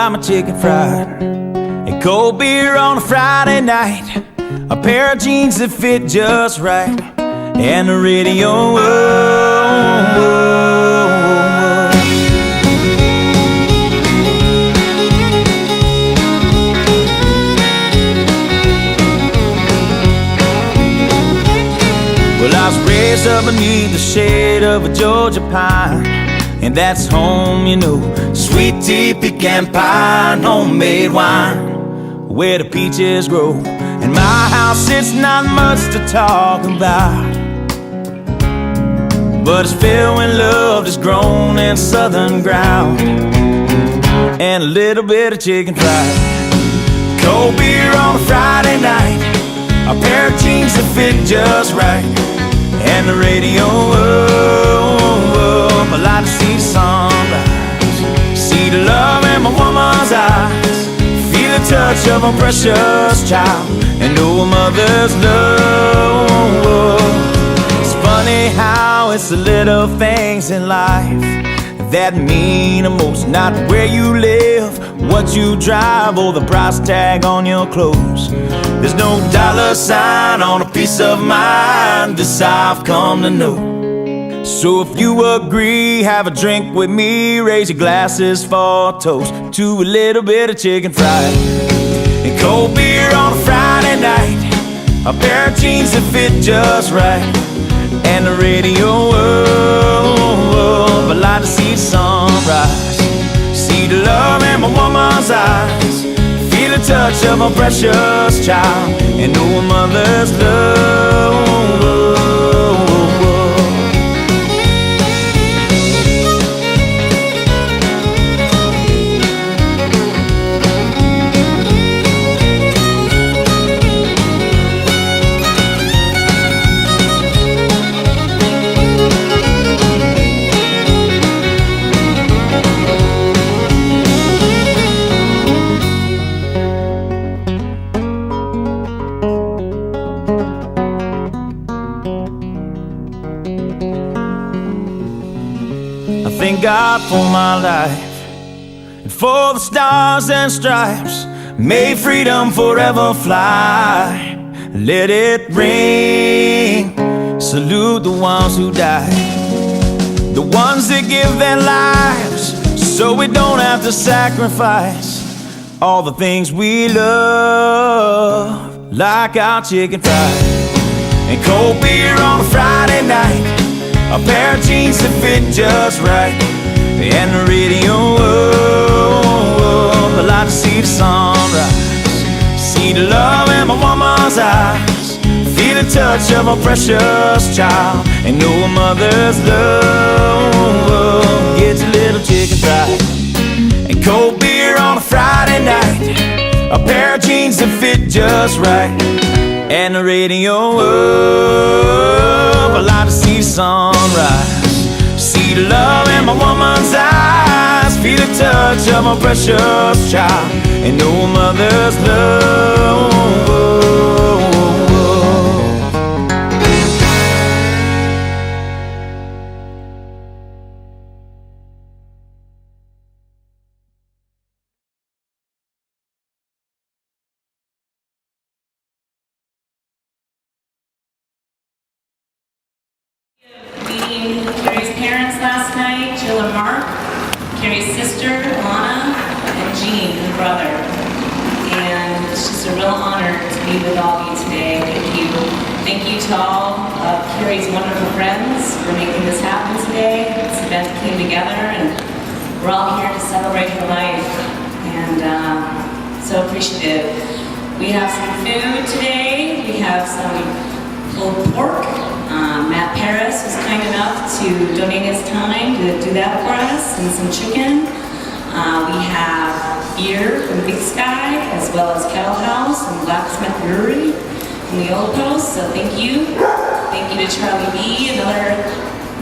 got my chicken fried and cold beer on a Friday night, a pair of jeans that fit just right, and the radio. Well, I was raised up beneath the shade of a Georgia pine, and that's home, you know. Sweet tea, pecan pie, and homemade wine, where the peaches grow. In my house, it's not much to talk about, but it's filled with love that's grown in southern ground, and a little bit of chicken fried, cold beer on a Friday night, a pair of jeans that fit just right, and the radio. I like to see the sunrise, see the love in my woman's eyes, feel the touch of a precious child, and know a mother's love. It's funny how it's the little things in life that mean the most. Not where you live, what you drive, or the price tag on your clothes. There's no dollar sign on a piece of mind, this I've come to know. So if you agree, have a drink with me, raise your glasses for a toast to a little bit of chicken fried and cold beer on a Friday night, a pair of jeans that fit just right, and the radio. I like to see the sunrise, see the love in my woman's eyes, feel the touch of a precious child, and know a mother's love. Thank God for my life and for the stars and stripes. May freedom forever fly. Let it ring. Salute the ones who died, the ones that give their lives so we don't have to sacrifice all the things we love, like our chicken fried and cold beer on a Friday night, a pair of jeans that fit just right, and the radio. I like to see the sunrise, see the love in my woman's eyes, feel the touch of a precious child, and know a mother's love. Get your little chicken fried and cold beer on a Friday night, a pair of jeans that fit just right, and the radio. I like to see the sunrise, see the love in my woman's eyes, feel the touch of my precious child, and know a mother's love. Meeting Kari's parents last night, Jill and Mark, Kari's sister, Lana, and Jean, her brother. And it's just a real honor to be with all of you today. Thank you. Thank you to all of Kari's wonderful friends for making this happen today. This event came together, and we're all here to celebrate her life. And so appreciative. We have some food today. We have some pulled pork. Matt Paris was kind enough to donate his time to do that for us, and some chicken. We have beer from Big Sky, as well as Kettle House and Blacksmith Brewery in the Old Post, so thank you. Thank you to Charlie B and other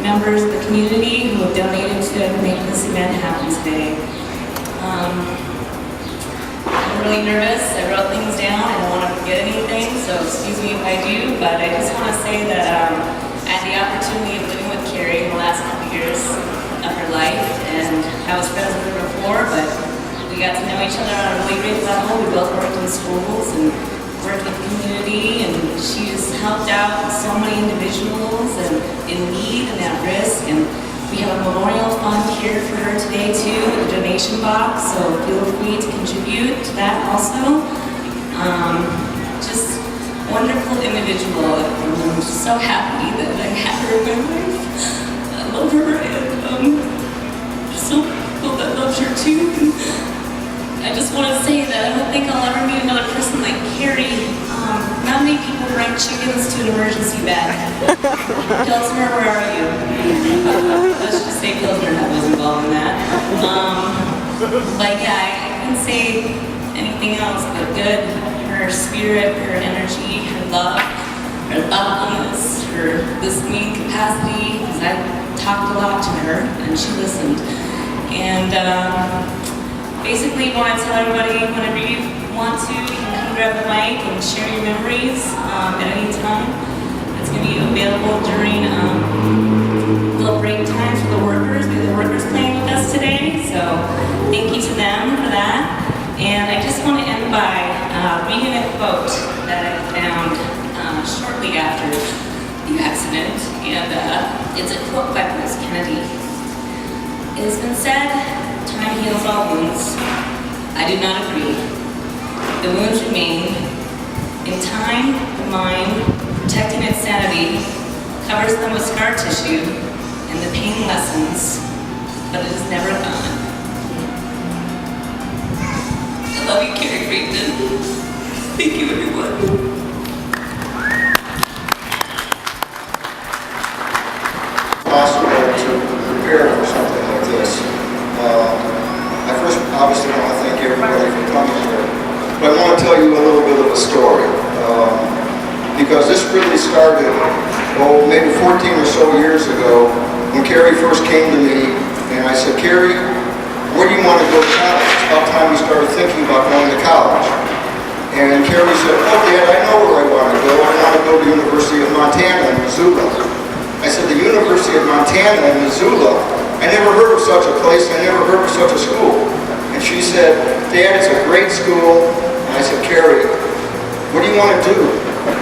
members of the community who have donated to make this event happen today. I'm really nervous. I wrote things down. I don't want to forget anything, so excuse me if I do, but I just want to say that I had the opportunity of living with Kari in the last couple years of her life, and I was friends with her before, but we We got to know each other on a really great level. We both worked in schools and worked with the community, and she's helped out so many individuals and in need and at risk. And we have a memorial fund here for her today too, with a donation box, so feel free to contribute to that also. Just wonderful individual. I'm just so happy that I have her in my life. I love her, and just so many people that loves her too. And I just want to say that I don't think I'll ever meet another person like Kari. Not many people bring chickens to an emergency bed. Pilsner, where are you? Let's just say Pilsner was involved in that. But yeah, I couldn't say anything else but good. Her spirit, her energy, her love, her thoughtfulness, her listening capacity, because I talked a lot to her and she listened. And basically want to tell everybody, whenever you want to, you can come grab the mic and share your memories at any time. It's going to be available during little break times for the workers. We have the workers playing with us today, so thank you to them for that. And I just want to end by reading a quote that I found shortly after the accident, and it's a quote by Miss Kennedy. It has been said, "Time heals all wounds." I do not agree. The wounds remain. In time, the mind, protecting its sanity, covers them with scar tissue, and the pain lessens, but it is never gone. I love you, Kari Friedman. Thank you, everyone. Possible to prepare for something like this. I first obviously want to thank everybody for coming here, but I want to tell you a little bit of a story, because this really started, maybe 14 or so years ago, when Kari first came to me, and I said, "Kari, where do you want to go to college?" It's about time we started thinking about going to college. And Kari said, "Oh, Dad, I know where I want to go. I want to go to the University of Montana in Missoula." I said, "The University of Montana in Missoula? I never heard of such a place. I never heard of such a school." And she said, "Dad, it's a great school." And I said, "Kari, what do you want to do?"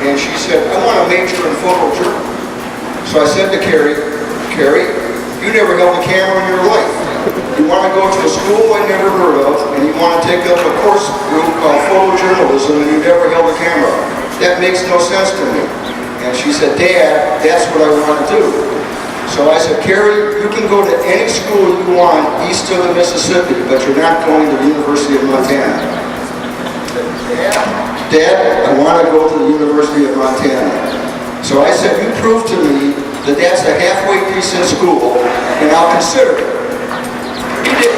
And she said, "I want to major in photojournalism." So I said to Kari, "Kari, you never held a camera in your life. You want to go to a school I never heard of, and you want to take up a course group called photojournalism, and you never held a camera. That makes no sense to me." And she said, "Dad, that's what I want to do." So I said, "Kari, you can go to any school you want east of the Mississippi, but you're not going to the University of Montana." "Dad, I want to go to the University of Montana." So I said, "You prove to me that that's a halfway decent school, and I'll consider it."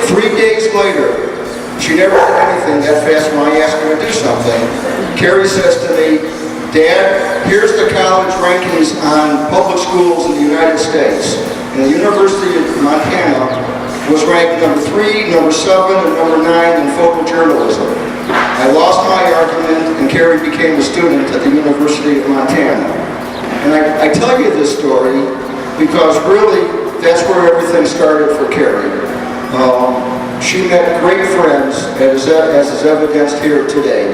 3 days later, she never did anything that fast when I asked her to do something. Kari says to me, "Dad, here's the college rankings on public schools in the United States. And the University of Montana was ranked number 3, number 7, and number 9 in photojournalism. I lost my argument, and Kari became a student at the University of Montana." And I tell you this story because really that's where everything started for Kari. She met great friends, as is evidenced here today.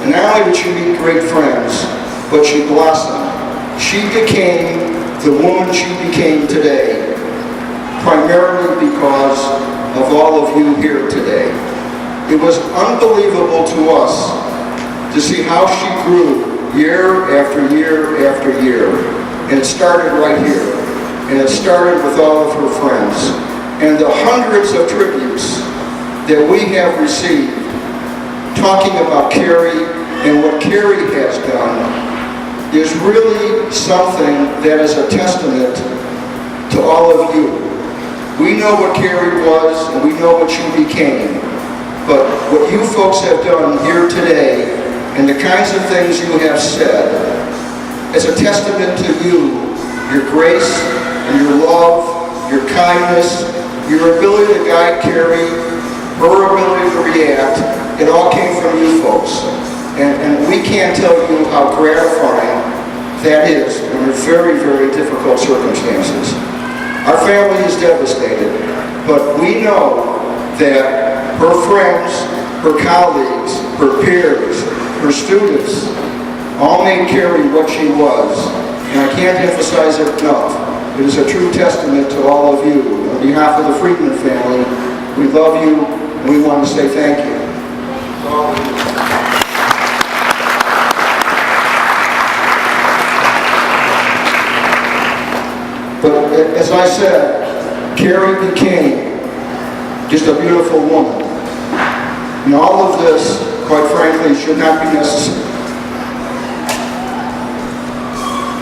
And not only did she meet great friends, but she blossomed. She became the woman she became today, primarily because of all of you here today. It was unbelievable to us to see how she grew year after year after year. And it started right here. And it started with all of her friends. And the hundreds of tributes that we have received talking about Kari and what Kari has done is really something that is a testament to all of you. We know what Kari was and we know what she became, but what you folks have done here today and the kinds of things you have said is a testament to you, your grace and your love, your kindness, your ability to guide Kari, her ability to react. It all came from you folks. And we can't tell you how gratifying that is under very, very difficult circumstances. Our family is devastated, but we know that her friends, her colleagues, her peers, her students all made Kari what she was. And I can't emphasize it enough. It is a true testament to all of you. On behalf of the Friedman family, we love you and we want to say thank you. But as I said, Kari became just a beautiful woman. And all of this, quite frankly, should not be necessary.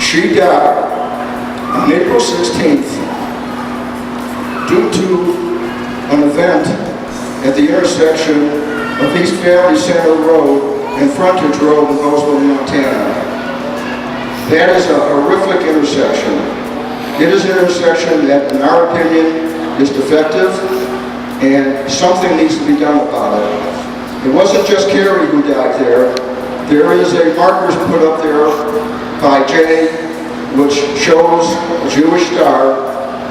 She died on April 16th due to an event at the intersection of East Valley Center Road and Frontage Road in Missoula, Montana. That is a horrific intersection. It is an intersection that, in our opinion, is defective, and something needs to be done about it. It wasn't just Kari who died there. There is a marker put up there by Jay, which shows a Jewish star,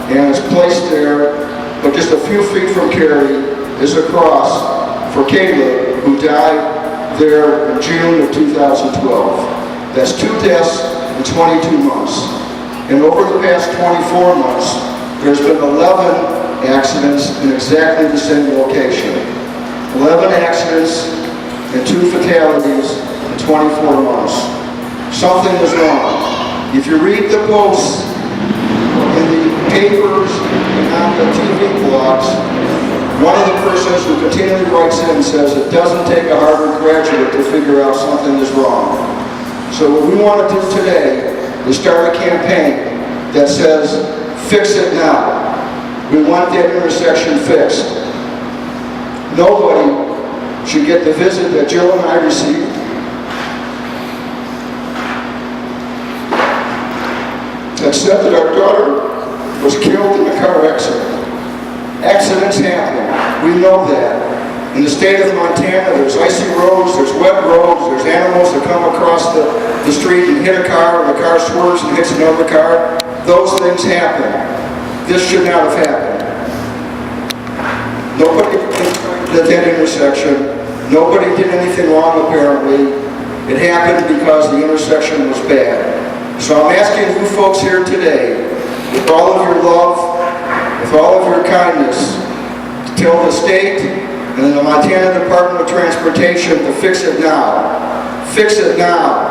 and it's placed there, but just a few feet from Kari is a cross for Caleb, who died there in June of 2012. That's 2 deaths in 22 months. And over the past 24 months, there's been 11 accidents in exactly the same location. 11 accidents and 2 fatalities in 24 months. Something is wrong. If you read the posts in the papers and on the TV blogs, one of the persons who continually writes in says it doesn't take a Harvard graduate to figure out something is wrong. So what we want to do today is start a campaign that says, fix it now. We want that intersection fixed. Nobody should get the visit that Jill and I received. That said that our daughter was killed in a car accident. Accidents happen. We know that. In the state of Montana, there's icy roads, there's wet roads, there's animals that come across the street and hit a car, and the car swerves and hits another car. Those things happen. This should not have happened. Nobody did that intersection. Nobody did anything wrong, apparently. It happened because the intersection was bad. So I'm asking you folks here today, with all of your love, with all of your kindness, to tell the state and the Montana Department of Transportation to fix it now. Fix it now.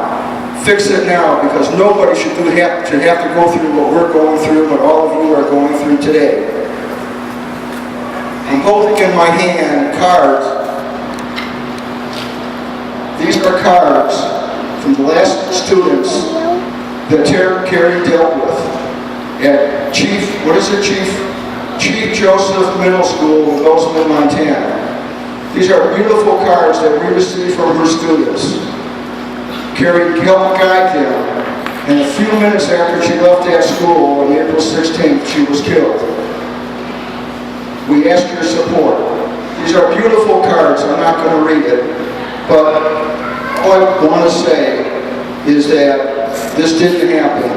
Fix it now, because nobody should have to go through what we're going through, what all of you are going through today. I'm holding in my hand cards. These are cards from the last students that Kari dealt with at Chief Joseph Middle School in Bozeman, Montana. These are beautiful cards that we received from her students. Kari helped guide them, and a few minutes after she left that school on April 16th, she was killed. We ask your support. These are beautiful cards. I'm not going to read it, but all I want to say is that this didn't happen,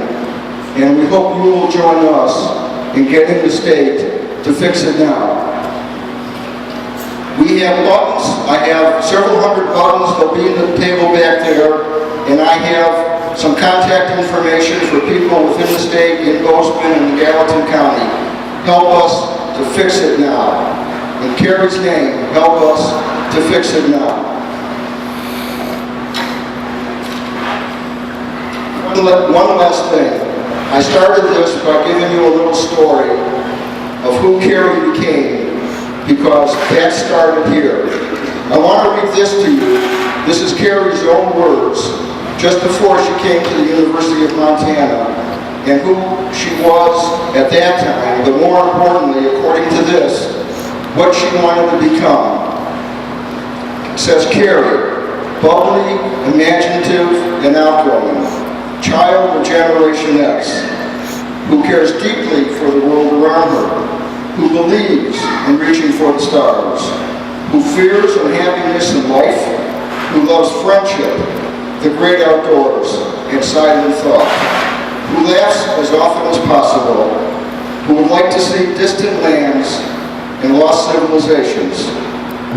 and we hope you will join us in getting the state to fix it now. We have buttons. I have several hundred buttons. They'll be in the table back there. And I have some contact information for people within the state, in Bozeman and Gallatin County. Help us to fix it now. In Kari's name, help us to fix it now. One last thing. I started this by giving you a little story of who Kari became, because that started here. I want to read this to you. This is Kari's own words, just before she came to the University of Montana, and who she was at that time, but more importantly, according to this, what she wanted to become. It says, Kari, bubbly, imaginative, and outgoing, child of Generation X, who cares deeply for the world around her, who believes in reaching for the stars, who fears unhappiness in life, who loves friendship, the great outdoors, and silent thought, who laughs as often as possible, who would like to see distant lands and lost civilizations,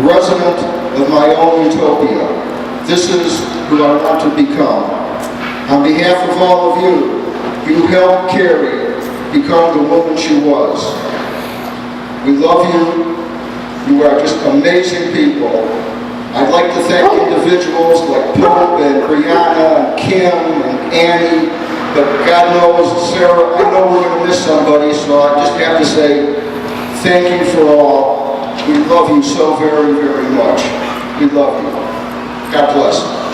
resident of my own utopia. This is who I want to become. On behalf of all of you, you helped Kari become the woman she was. We love you. You are just amazing people. I'd like to thank individuals like Pope and Briana and Kim and Annie, but God knows, Sarah, I know we're going to miss somebody, so I just have to say thank you for all. We love you so very, very much. We love you. God bless.